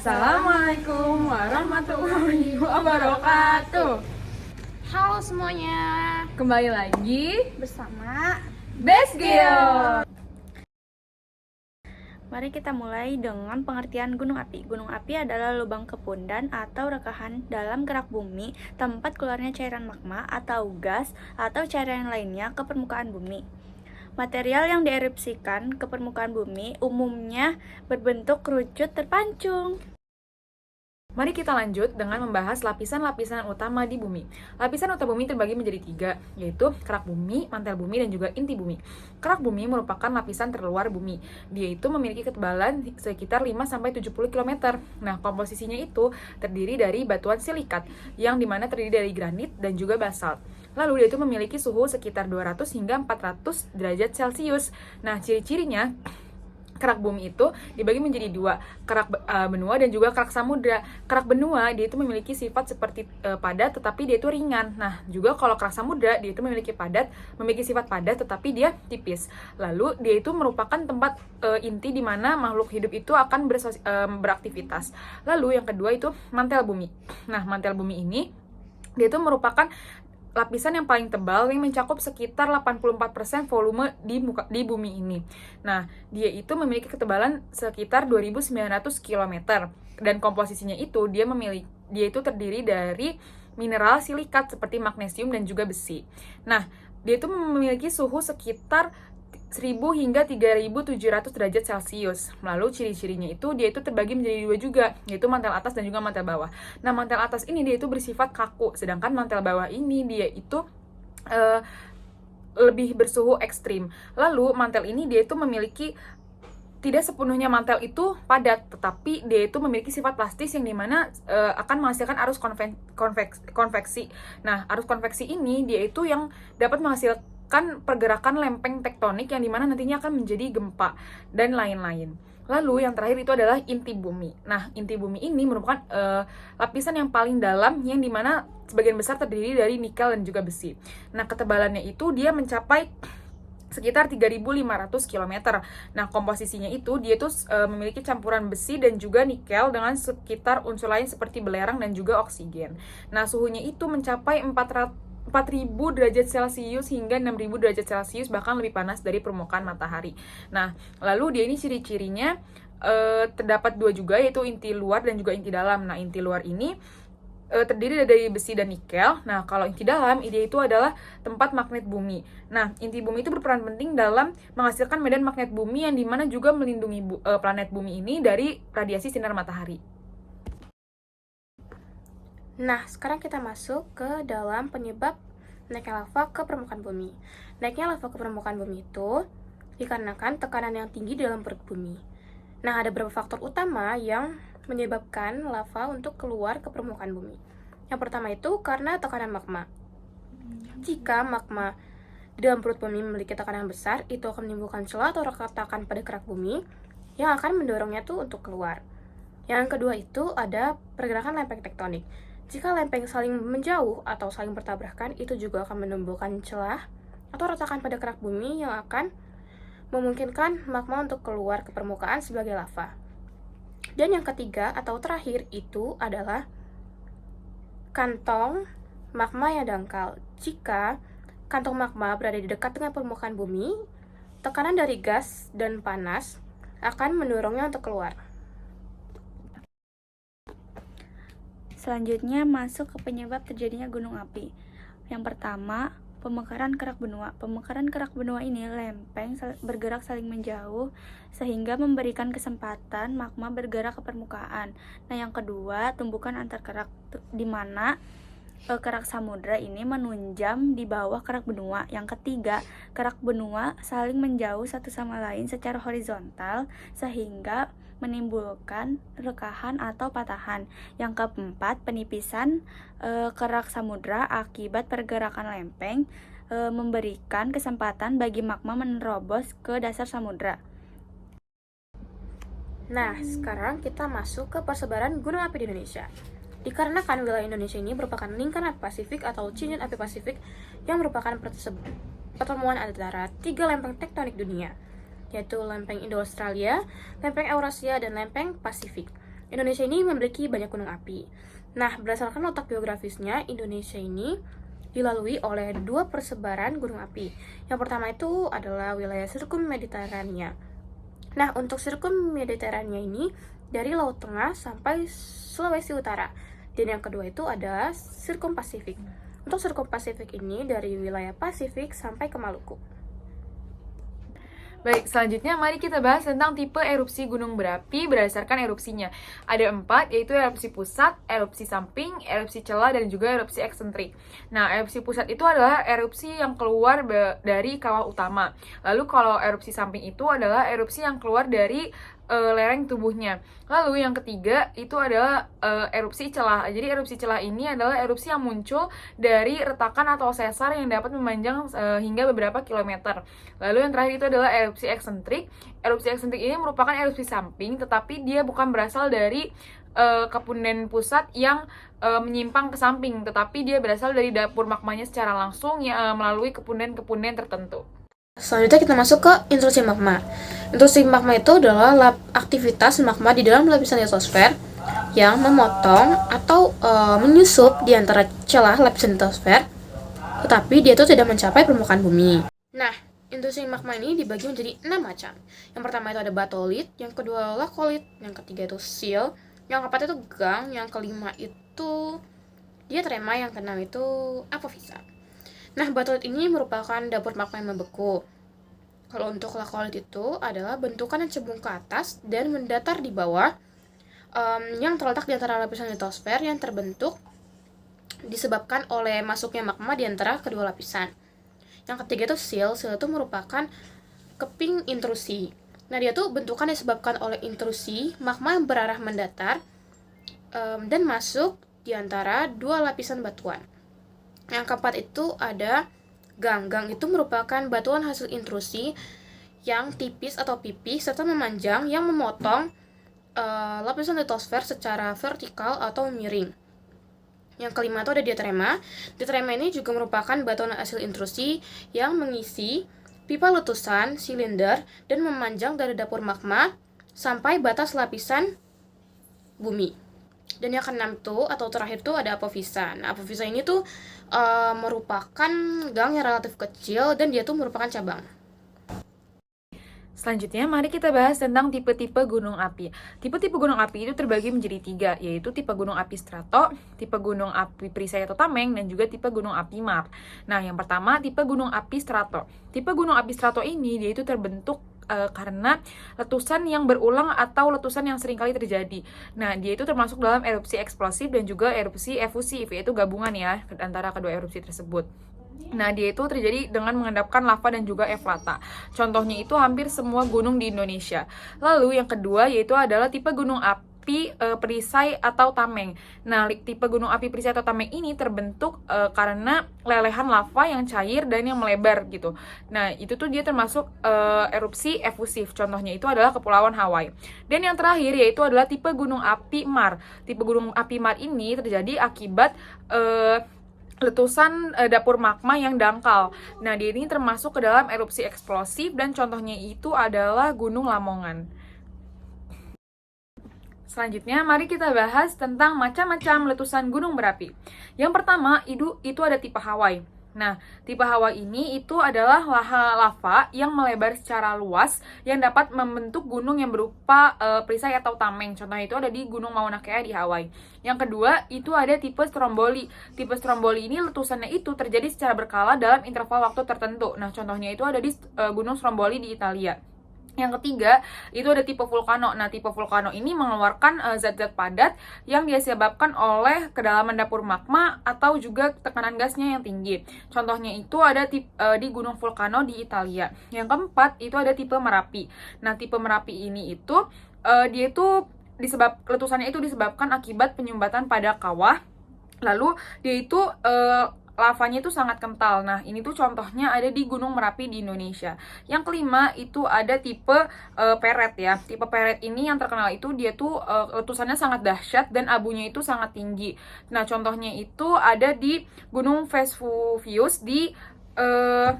Assalamualaikum warahmatullahi wabarakatuh. Halo semuanya, Kembali lagi bersama Best Geo. Mari kita mulai dengan pengertian gunung api. Gunung api adalah lubang kepundan atau rekahan dalam gerak bumi, tempat keluarnya cairan magma atau gas atau cairan lainnya ke permukaan bumi. Material yang dierupsikan ke permukaan bumi umumnya berbentuk kerucut terpancung. Mari kita lanjut dengan membahas lapisan-lapisan utama di bumi. Lapisan utama bumi terbagi menjadi 3, yaitu kerak bumi, mantel bumi, dan juga inti bumi. Kerak bumi merupakan lapisan terluar bumi. Dia itu memiliki ketebalan sekitar 5-70 km. Nah, komposisinya itu terdiri dari batuan silikat, yang dimana terdiri dari granit dan juga basalt. Lalu dia itu memiliki suhu sekitar 200 hingga 400 derajat Celcius. Nah, ciri-cirinya kerak bumi itu dibagi menjadi 2, kerak benua dan juga kerak samudra. Kerak benua dia itu memiliki sifat seperti padat tetapi dia itu ringan. Nah, juga kalau kerak samudra dia itu memiliki sifat padat tetapi dia tipis. Lalu dia itu merupakan tempat inti di mana makhluk hidup itu akan beraktivitas. Lalu yang kedua itu mantel bumi. Nah, mantel bumi ini dia itu merupakan lapisan yang paling tebal yang mencakup sekitar 84% volume di bumi ini. Nah, dia itu memiliki ketebalan sekitar 2.900 km dan komposisinya itu dia itu terdiri dari mineral silikat seperti magnesium dan juga besi. Nah, dia itu memiliki suhu sekitar 1.000 hingga 3.700 derajat Celcius. Lalu ciri-cirinya itu dia itu terbagi menjadi 2 juga, yaitu mantel atas dan juga mantel bawah. Nah, mantel atas ini dia itu bersifat kaku, sedangkan mantel bawah ini dia itu lebih bersuhu ekstrim. Lalu mantel ini dia itu memiliki tidak sepenuhnya mantel itu padat, tetapi dia itu memiliki sifat plastis yang dimana akan menghasilkan arus konveksi. Nah, arus konveksi ini dia itu yang dapat menghasilkan pergerakan lempeng tektonik yang dimana nantinya akan menjadi gempa dan lain-lain. Lalu yang terakhir itu adalah inti bumi. Nah, inti bumi ini merupakan lapisan yang paling dalam yang dimana sebagian besar terdiri dari nikel dan juga besi. Nah, ketebalannya itu dia mencapai sekitar 3.500 km. Nah, komposisinya itu dia tuh memiliki campuran besi dan juga nikel dengan sekitar unsur lain seperti belerang dan juga oksigen. Nah, suhunya itu mencapai 4.000 derajat Celcius hingga 6.000 derajat Celcius, bahkan lebih panas dari permukaan matahari. Nah, lalu dia ini ciri-cirinya terdapat 2 juga, yaitu inti luar dan juga inti dalam. Nah, inti luar ini terdiri dari besi dan nikel. Nah, kalau inti dalam, ide itu adalah tempat magnet bumi. Nah, inti bumi itu berperan penting dalam menghasilkan medan magnet bumi yang dimana juga melindungi planet bumi ini dari radiasi sinar matahari. Nah, sekarang kita masuk ke dalam penyebab naiknya lava ke permukaan bumi. Naiknya lava ke permukaan bumi itu dikarenakan tekanan yang tinggi dalam perut bumi. Nah, ada beberapa faktor utama yang menyebabkan lava untuk keluar ke permukaan bumi. Yang pertama itu karena tekanan magma. Jika magma di dalam perut bumi memiliki tekanan besar, itu akan menimbulkan celah atau retakan pada kerak bumi yang akan mendorongnya tuh untuk keluar. Yang kedua itu ada pergerakan lempeng tektonik. Jika lempeng saling menjauh atau saling bertabrakan, itu juga akan menimbulkan celah atau retakan pada kerak bumi yang akan memungkinkan magma untuk keluar ke permukaan sebagai lava. Dan yang ketiga atau terakhir itu adalah kantong magma yang dangkal. Jika kantong magma berada di dekat dengan permukaan bumi, tekanan dari gas dan panas akan mendorongnya untuk keluar. Selanjutnya masuk ke penyebab terjadinya gunung api. Yang pertama, pemekaran kerak benua. Pemekaran kerak benua ini lempeng bergerak saling menjauh sehingga memberikan kesempatan magma bergerak ke permukaan. Nah, yang kedua, tumbukan antar kerak di mana kerak samudra ini menunjam di bawah kerak benua. Yang ketiga, kerak benua saling menjauh satu sama lain secara horizontal sehingga menimbulkan rekahan atau patahan. Yang keempat, penipisan kerak samudra akibat pergerakan lempeng memberikan kesempatan bagi magma menerobos ke dasar samudra. Nah, sekarang kita masuk ke persebaran gunung api di Indonesia. Dikarenakan wilayah Indonesia ini merupakan lingkaran api Pasifik atau cincin api Pasifik yang merupakan pertemuan antara 3 lempeng tektonik dunia, yaitu lempeng Indo-Australia, lempeng Eurasia, dan lempeng Pasifik. Indonesia ini memiliki banyak gunung api. Nah, berdasarkan letak geografisnya, Indonesia ini dilalui oleh 2 persebaran gunung api. Yang pertama itu adalah wilayah sirkum Mediterania. Nah, untuk sirkum Mediterania ini dari Laut Tengah sampai Sulawesi Utara. Dan yang kedua itu adalah sirkum Pasifik. Untuk sirkum Pasifik ini dari wilayah Pasifik sampai ke Maluku. Baik, selanjutnya mari kita bahas tentang tipe erupsi gunung berapi berdasarkan erupsinya. Ada 4, yaitu erupsi pusat, erupsi samping, erupsi celah, dan juga erupsi eksentrik. Nah, erupsi pusat itu adalah erupsi yang keluar dari kawah utama. Lalu kalau erupsi samping itu adalah erupsi yang keluar dari lereng tubuhnya. Lalu yang ketiga itu adalah erupsi celah. Jadi erupsi celah ini adalah erupsi yang muncul dari retakan atau sesar yang dapat memanjang hingga beberapa kilometer. Lalu yang terakhir itu adalah erupsi eksentrik. Erupsi eksentrik ini merupakan erupsi samping, tetapi dia bukan berasal dari kepunden pusat yang menyimpang ke samping, tetapi dia berasal dari dapur magmanya secara langsung melalui kepunden-kepunden tertentu. Selanjutnya kita masuk ke intrusi magma. Intrusi magma itu adalah aktivitas magma di dalam lapisan litosfer yang memotong atau menyusup di antara celah lapisan litosfer, tetapi dia itu tidak mencapai permukaan bumi. Nah, intrusi magma ini dibagi menjadi 6 macam. Yang pertama itu ada batolit, yang kedua lakolit, yang ketiga itu seal, yang keempat itu gang, yang kelima itu diatrema, yang keenam itu apofisa. Nah, batolit ini merupakan dapur magma yang membeku. Kalau untuk lakolit itu adalah bentukan yang cembung ke atas dan mendatar di bawah, yang terletak di antara lapisan litosfer yang terbentuk disebabkan oleh masuknya magma di antara kedua lapisan. Yang ketiga itu seal. Seal itu merupakan keping intrusi. Nah, dia tuh bentukan disebabkan oleh intrusi magma yang berarah mendatar dan masuk di antara dua lapisan batuan. Yang keempat itu ada gang. Gang itu merupakan batuan hasil intrusi yang tipis atau pipih serta memanjang yang memotong lapisan litosfer secara vertikal atau miring. Yang kelima itu ada diatrema. Diatrema ini juga merupakan batuan hasil intrusi yang mengisi pipa letusan, silinder, dan memanjang dari dapur magma sampai batas lapisan bumi. Dan yang keenam tuh atau terakhir tuh ada apofisa. Nah, apofisa ini tuh merupakan gang yang relatif kecil dan dia tuh merupakan cabang. Selanjutnya, mari kita bahas tentang tipe-tipe gunung api. Tipe-tipe gunung api itu terbagi menjadi 3, yaitu tipe gunung api strato, tipe gunung api perisai atau tameng, dan juga tipe gunung api mar. Nah, yang pertama, tipe gunung api strato. Tipe gunung api strato ini, dia itu terbentuk karena letusan yang berulang atau letusan yang seringkali terjadi. Nah, dia itu termasuk dalam erupsi eksplosif dan juga erupsi efusif, yaitu gabungan ya antara kedua erupsi tersebut. Nah, dia itu terjadi dengan mengendapkan lava dan juga eflata. Contohnya itu hampir semua gunung di Indonesia. Lalu yang kedua yaitu adalah tipe gunung api perisai atau tameng. Nah, tipe gunung api perisai atau tameng ini terbentuk karena lelehan lava yang cair dan yang melebar gitu. Nah, itu tuh dia termasuk erupsi efusif. Contohnya itu adalah Kepulauan Hawaii. Dan yang terakhir yaitu adalah tipe gunung api mar. Tipe gunung api mar ini terjadi akibat letusan dapur magma yang dangkal. Nah, dia ini termasuk ke dalam erupsi eksplosif dan contohnya itu adalah Gunung Lamongan. Selanjutnya, mari kita bahas tentang macam-macam letusan gunung berapi. Yang pertama, itu ada tipe Hawaii. Nah, tipe Hawaii ini itu adalah lava yang melebar secara luas yang dapat membentuk gunung yang berupa perisai atau tameng. Contohnya itu ada di Gunung Mauna Kea di Hawaii. Yang kedua, itu ada tipe Stromboli. Tipe Stromboli ini letusannya itu terjadi secara berkala dalam interval waktu tertentu. Nah, contohnya itu ada di Gunung Stromboli di Italia. Yang ketiga, itu ada tipe vulkano. Nah, tipe vulkano ini mengeluarkan zat-zat padat yang disebabkan oleh kedalaman dapur magma atau juga tekanan gasnya yang tinggi. Contohnya itu ada di Gunung Vulcano di Italia. Yang keempat, itu ada tipe Merapi. Nah, tipe Merapi ini itu dia itu letusannya itu disebabkan akibat penyumbatan pada kawah. Lalu dia itu lavanya itu sangat kental. Nah, ini tuh contohnya ada di Gunung Merapi di Indonesia. Yang kelima itu ada tipe peret ya. Tipe peret ini yang terkenal itu dia tuh letusannya sangat dahsyat dan abunya itu sangat tinggi. Nah, contohnya itu ada di Gunung Vesuvius di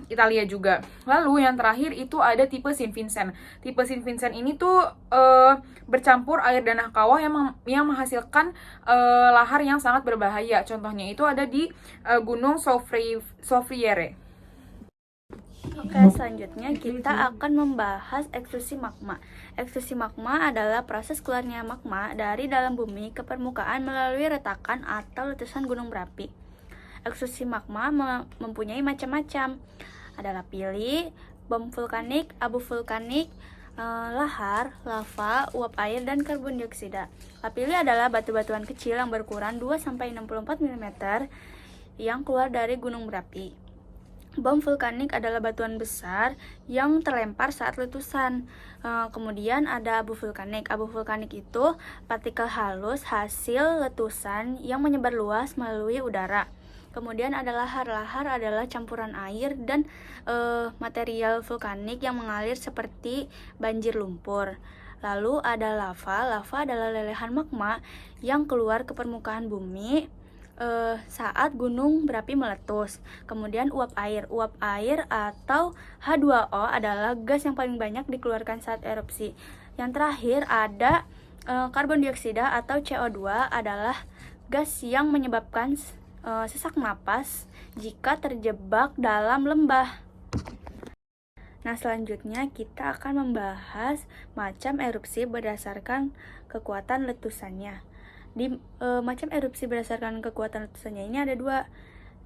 Italia juga. Lalu yang terakhir itu ada tipe Saint Vincent. Tipe Saint Vincent ini tuh bercampur air danah kawah yang menghasilkan lahar yang sangat berbahaya. Contohnya itu ada di Gunung Soufriere. Oke, selanjutnya kita akan membahas ekstrusi magma. Ekstrusi magma adalah proses keluarnya magma dari dalam bumi ke permukaan melalui retakan atau letusan gunung berapi. Ekstrusi magma mempunyai macam-macam. Ada lapili, bom vulkanik, abu vulkanik, lahar, lava, uap air, dan karbon dioksida. Lapili adalah batu-batuan kecil yang berukuran 2-64 mm yang keluar dari gunung berapi. Bom vulkanik adalah batuan besar yang terlempar saat letusan. Kemudian ada abu vulkanik. Abu vulkanik itu partikel halus hasil letusan yang menyebar luas melalui udara. Kemudian ada lahar. Lahar adalah campuran air dan material vulkanik yang mengalir seperti banjir lumpur. Lalu ada lava. Lava adalah lelehan magma yang keluar ke permukaan bumi saat gunung berapi meletus. Kemudian uap air. Uap air atau H2O adalah gas yang paling banyak dikeluarkan saat erupsi. Yang terakhir ada karbon dioksida atau CO2 adalah gas yang menyebabkan sesak napas jika terjebak dalam lembah. Nah, selanjutnya kita akan membahas macam erupsi berdasarkan kekuatan letusannya. Di macam erupsi berdasarkan kekuatan letusannya ini ada dua,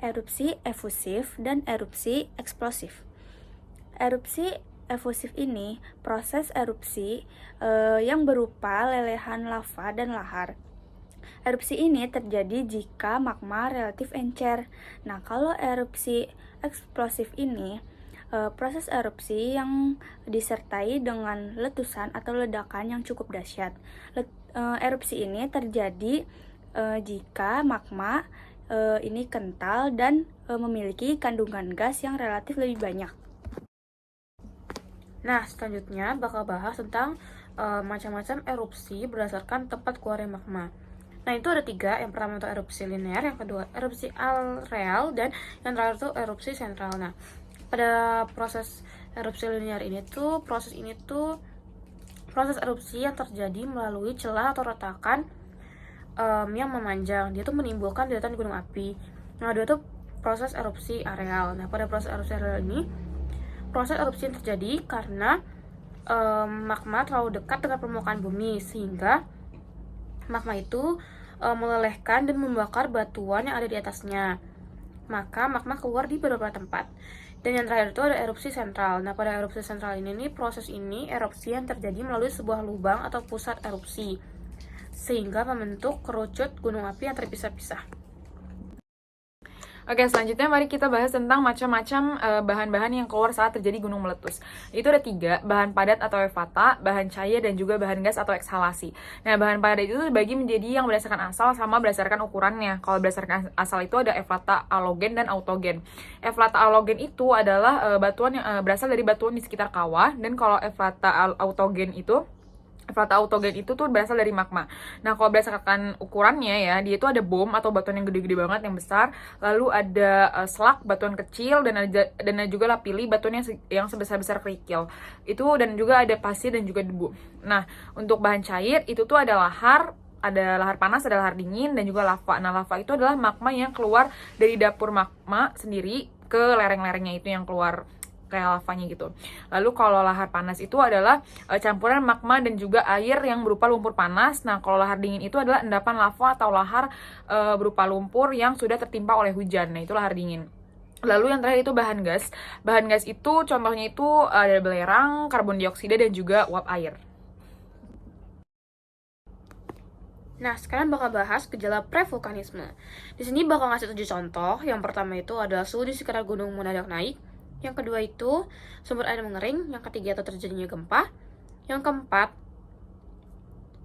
erupsi efusif dan erupsi eksplosif. Erupsi efusif ini proses erupsi yang berupa lelehan lava dan lahar. Erupsi ini terjadi jika magma relatif encer. Nah, kalau erupsi eksplosif ini proses erupsi yang disertai dengan letusan atau ledakan yang cukup dahsyat. Erupsi ini terjadi jika magma ini kental dan memiliki kandungan gas yang relatif lebih banyak. Nah, selanjutnya bakal bahas tentang macam-macam erupsi berdasarkan tempat keluarnya magma. Nah, itu ada 3. Yang pertama itu erupsi linear, yang kedua erupsi areal, dan yang terakhir itu erupsi sentral. Nah, pada proses erupsi linear ini tuh, proses erupsi yang terjadi melalui celah atau retakan yang memanjang. Dia tuh menimbulkan deretan gunung api. Nah, dia tuh proses erupsi areal. Nah, pada proses erupsi areal ini, proses erupsi yang terjadi karena magma terlalu dekat dengan permukaan bumi, sehingga magma itu melelehkan dan membakar batuan yang ada di atasnya. Maka magma keluar di beberapa tempat. Dan yang terakhir itu ada erupsi sentral. Nah, pada erupsi sentral ini, proses ini erupsi yang terjadi melalui sebuah lubang atau pusat erupsi, sehingga membentuk kerucut gunung api yang terpisah-pisah. Oke, selanjutnya mari kita bahas tentang macam-macam bahan-bahan yang keluar saat terjadi gunung meletus. Itu ada 3, bahan padat atau effata, bahan cair, dan juga bahan gas atau ekshalasi. Nah, bahan padat itu dibagi menjadi yang berdasarkan asal sama berdasarkan ukurannya. Kalau berdasarkan asal itu ada effata, alogen, dan autogen. Effata alogen itu adalah batuan yang berasal dari batuan di sekitar kawah, dan kalau effata autogen itu tuh berasal dari magma. Nah, kalau berdasarkan ukurannya ya, dia itu ada bom atau batuan yang gede-gede banget, yang besar. Lalu ada slug, batuan kecil, dan ada juga lapili, batuan yang sebesar-besar kerikil. Itu, dan juga ada pasir dan juga debu. Nah, untuk bahan cair itu tuh ada lahar panas, ada lahar dingin, dan juga lava. Nah, lava itu adalah magma yang keluar dari dapur magma sendiri ke lereng-lerengnya itu yang keluar kayak lavanya gitu. Lalu kalau lahar panas itu adalah campuran magma dan juga air yang berupa lumpur panas. Nah, kalau lahar dingin itu adalah endapan lava atau lahar berupa lumpur yang sudah tertimpa oleh hujan. Nah, itu lahar dingin. Lalu yang terakhir itu bahan gas. Bahan gas itu contohnya itu ada belerang, karbon dioksida, dan juga uap air. Nah, sekarang bakal bahas gejala prevulkanisme. Di sini bakal ngasih 7 contoh. Yang pertama itu adalah suhu di sekitar gunung mendadak naik. Yang kedua itu sumber air mengering. Yang ketiga itu terjadinya gempa. Yang keempat,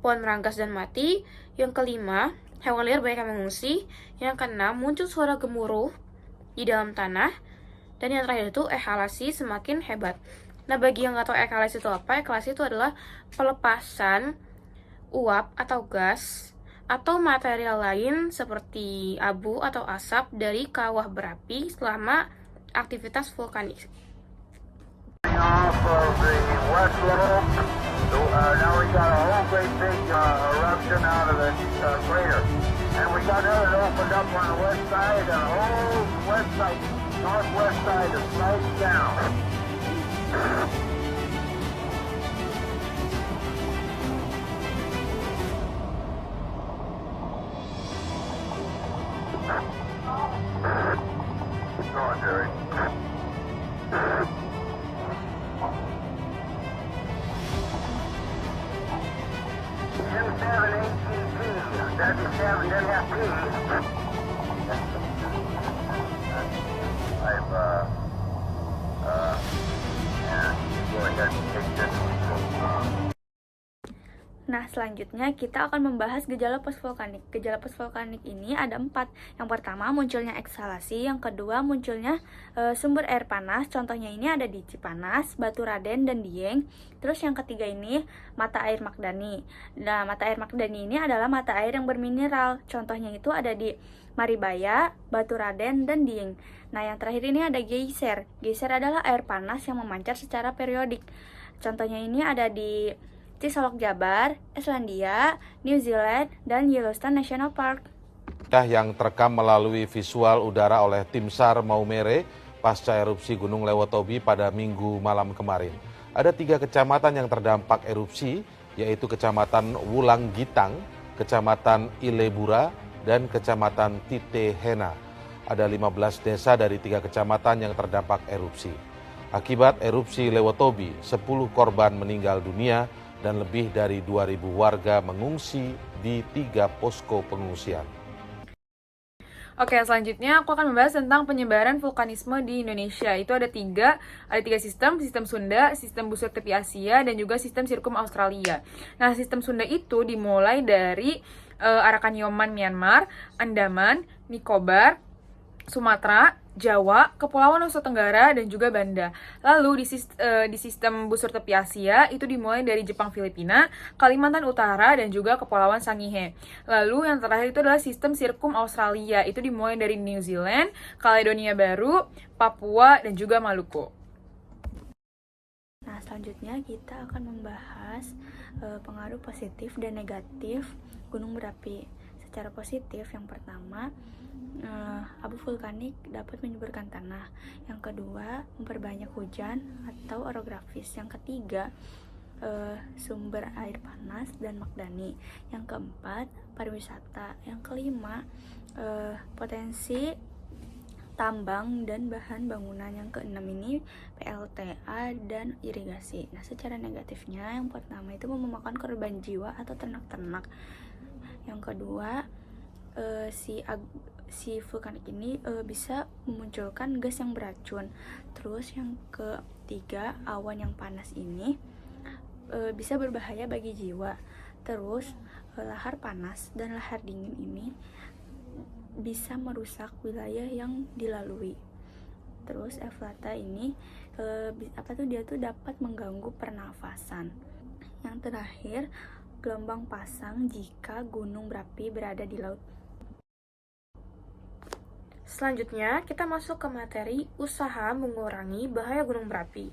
pohon meranggas dan mati. Yang kelima, hewan liar banyak yang mengungsi. Yang keenam, muncul suara gemuruh di dalam tanah. Dan yang terakhir itu ekhalasi semakin hebat. Nah, bagi yang nggak tahu ekhalasi itu apa, ekhalasi itu adalah pelepasan uap atau gas atau material lain seperti abu atau asap dari kawah berapi selama aktivitas vulkanik. Off of the west slope. Now we got a whole great big eruption out of the crater. And we got another that opened up on the west side, and the whole west side, northwest side is sliding down. Keep going, Jerry. M7 NFP. I've, and go ahead and take this. Nah, selanjutnya kita akan membahas gejala posvulkanik. Gejala posvulkanik ini ada 4. Yang pertama, munculnya eksalasi. Yang kedua, munculnya sumber air panas. Contohnya ini ada di Cipanas, Batu Raden, dan Dieng. Terus yang ketiga ini, mata air Magdani. Nah, mata air Magdani ini adalah mata air yang bermineral. Contohnya itu ada di Maribaya, Batu Raden, dan Dieng. Nah, yang terakhir ini ada geyser. Geyser adalah air panas yang memancar secara periodik. Contohnya ini ada di Cisolok Jabar, Islandia, New Zealand, dan Yellowstone National Park. Yang terekam melalui visual udara oleh tim SAR Maumere pasca erupsi Gunung Lewotobi pada Minggu malam kemarin. Ada 3 kecamatan yang terdampak erupsi, yaitu Kecamatan Wulang Gitang, Kecamatan Ilebura, dan Kecamatan Titehena. Ada 15 desa dari 3 kecamatan yang terdampak erupsi. Akibat erupsi Lewotobi, 10 korban meninggal dunia, dan lebih dari 2.000 warga mengungsi di 3 posko pengungsian. Oke, selanjutnya aku akan membahas tentang penyebaran vulkanisme di Indonesia. Itu ada 3 sistem Sunda, sistem busur tepi Asia, dan juga sistem sirkum Australia. Nah, sistem Sunda itu dimulai dari Arakan-Yoman Myanmar, Andaman, Nicobar, Sumatera, Jawa, Kepulauan Nusa Tenggara, dan juga Banda. Lalu di sistem busur tepi Asia itu dimulai dari Jepang, Filipina, Kalimantan Utara, dan juga Kepulauan Sangihe. Lalu yang terakhir itu adalah sistem sirkum Australia. Itu dimulai dari New Zealand, Kaledonia Baru, Papua, dan juga Maluku. Nah, selanjutnya kita akan membahas pengaruh positif dan negatif gunung berapi. Secara positif, yang pertama, abu vulkanik dapat menyuburkan tanah. Yang kedua, memperbanyak hujan atau orografis. Yang ketiga, sumber air panas dan Magdani. Yang keempat, pariwisata. Yang kelima, potensi tambang dan bahan bangunan. Yang keenam ini PLTA dan irigasi. Nah, secara negatifnya, yang pertama itu memakan korban jiwa atau ternak-ternak. Yang kedua, si vulkanik ini bisa memunculkan gas yang beracun. Terus yang ketiga, awan yang panas ini bisa berbahaya bagi jiwa. Terus lahar panas dan lahar dingin ini bisa merusak wilayah yang dilalui. Terus eflata ini dia dapat mengganggu pernafasan. Yang terakhir, gelombang pasang jika gunung berapi berada di laut. Selanjutnya, kita masuk ke materi usaha mengurangi bahaya gunung berapi.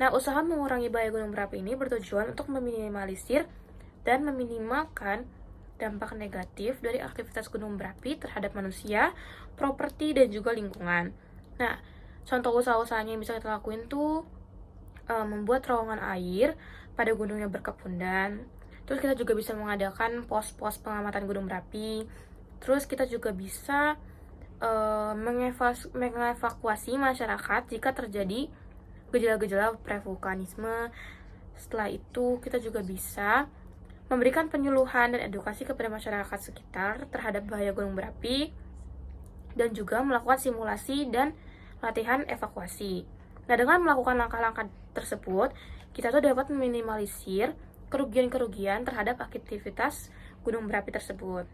Nah, usaha mengurangi bahaya gunung berapi ini bertujuan untuk meminimalisir dan meminimalkan dampak negatif dari aktivitas gunung berapi terhadap manusia, properti, dan juga lingkungan. Nah, contoh usaha-usahanya yang bisa kita lakuin tuh membuat terowongan air pada gunung yang berkepundan. Terus kita juga bisa mengadakan pos-pos pengamatan gunung berapi. Terus kita juga bisa mengevakuasi masyarakat jika terjadi gejala-gejala prevulkanisme. Setelah itu, kita juga bisa memberikan penyuluhan dan edukasi kepada masyarakat sekitar terhadap bahaya gunung berapi, dan juga melakukan simulasi dan latihan evakuasi. Nah, dengan melakukan langkah-langkah tersebut, kita tuh dapat meminimalisir kerugian-kerugian terhadap aktivitas gunung berapi tersebut.